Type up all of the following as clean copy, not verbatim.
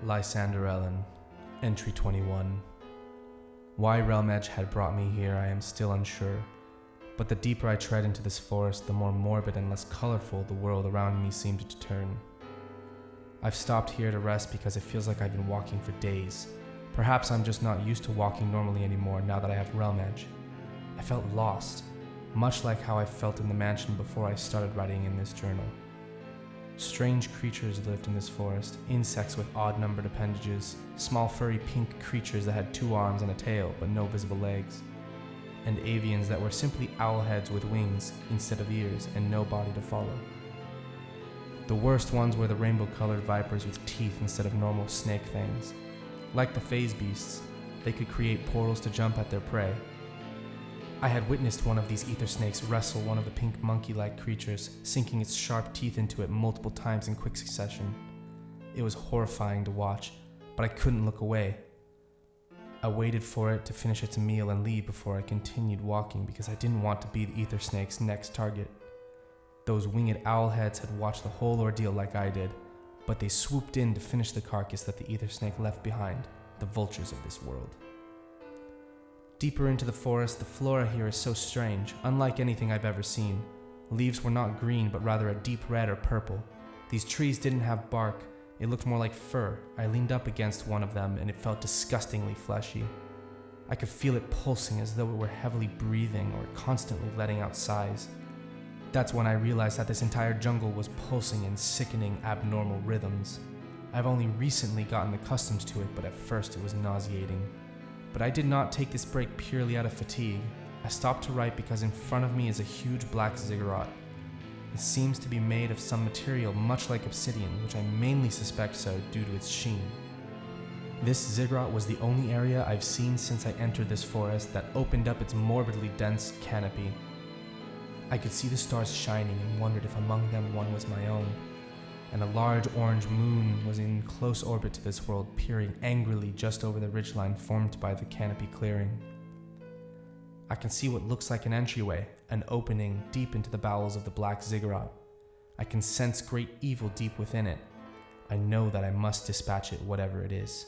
Lysander, Entry 21. Why Realm Edge had brought me here I am still unsure, but the deeper I tread into this forest, the more morbid and less colorful the world around me seemed to turn. I've stopped here to rest because it feels like I've been walking for days. Perhaps I'm just not used to walking normally anymore now that I have Realm Edge. I felt lost, much like how I felt in the mansion before I started writing in this journal. Strange creatures lived in this forest, insects with odd-numbered appendages, small furry pink creatures that had 2 arms and a tail but no visible legs, and avians that were simply owl heads with wings instead of ears and no body to follow. The worst ones were the rainbow-colored vipers with teeth instead of normal snake fangs. Like the phase beasts, they could create portals to jump at their prey. I had witnessed one of these ether snakes wrestle one of the pink monkey-like creatures, sinking its sharp teeth into it multiple times in quick succession. It was horrifying to watch, but I couldn't look away. I waited for it to finish its meal and leave before I continued walking because I didn't want to be the ether snake's next target. Those winged owl heads had watched the whole ordeal like I did, but they swooped in to finish the carcass that the ether snake left behind, the vultures of this world. Deeper into the forest, the flora here is so strange, unlike anything I've ever seen. Leaves were not green, but rather a deep red or purple. These trees didn't have bark, it looked more like fur. I leaned up against one of them and it felt disgustingly fleshy. I could feel it pulsing as though it were heavily breathing or constantly letting out sighs. That's when I realized that this entire jungle was pulsing in sickening, abnormal rhythms. I've only recently gotten accustomed to it, but at first it was nauseating. But I did not take this break purely out of fatigue. I stopped to write because in front of me is a huge black ziggurat. It seems to be made of some material much like obsidian, which I mainly suspect so due to its sheen. This ziggurat was the only area I've seen since I entered this forest that opened up its morbidly dense canopy. I could see the stars shining and wondered if among them one was my own, and a large orange moon was in close orbit to this world, peering angrily just over the ridgeline formed by the canopy clearing. I can see what looks like an entryway, an opening deep into the bowels of the black ziggurat. I can sense great evil deep within it. I know that I must dispatch it, whatever it is.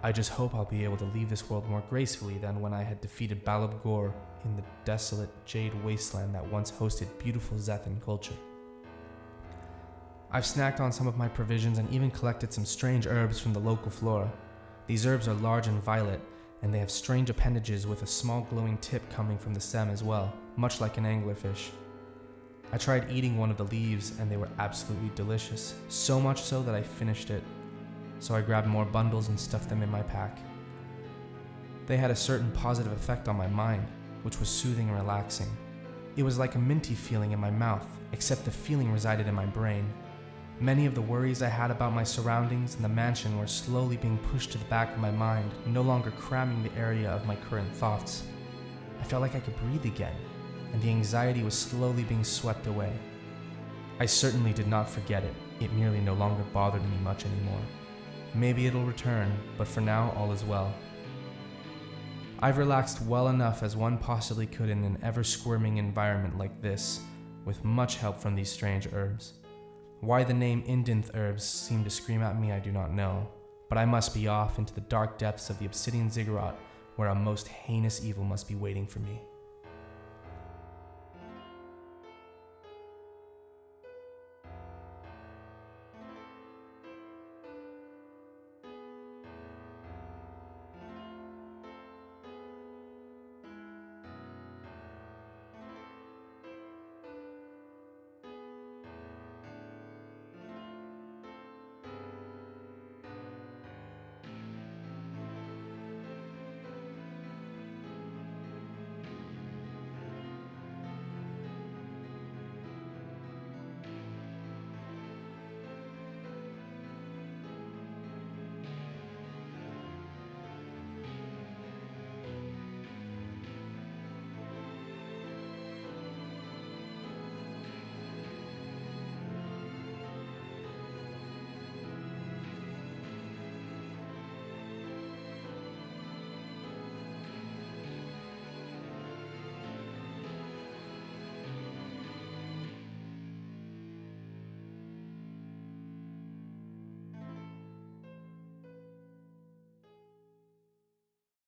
I just hope I'll be able to leave this world more gracefully than when I had defeated Balab Ghor in the desolate jade wasteland that once hosted beautiful Zethan culture. I've snacked on some of my provisions and even collected some strange herbs from the local flora. These herbs are large and violet, and they have strange appendages with a small glowing tip coming from the stem as well, much like an anglerfish. I tried eating one of the leaves and they were absolutely delicious, so much so that I finished it. So I grabbed more bundles and stuffed them in my pack. They had a certain positive effect on my mind, which was soothing and relaxing. It was like a minty feeling in my mouth, except the feeling resided in my brain. Many of the worries I had about my surroundings and the mansion were slowly being pushed to the back of my mind, no longer cramming the area of my current thoughts. I felt like I could breathe again, and the anxiety was slowly being swept away. I certainly did not forget it, it merely no longer bothered me much anymore. Maybe it'll return, but for now all is well. I've relaxed well enough as one possibly could in an ever-squirming environment like this, with much help from these strange herbs. Why the name Indinth herbs seemed to scream at me I do not know, but I must be off into the dark depths of the obsidian ziggurat where a most heinous evil must be waiting for me.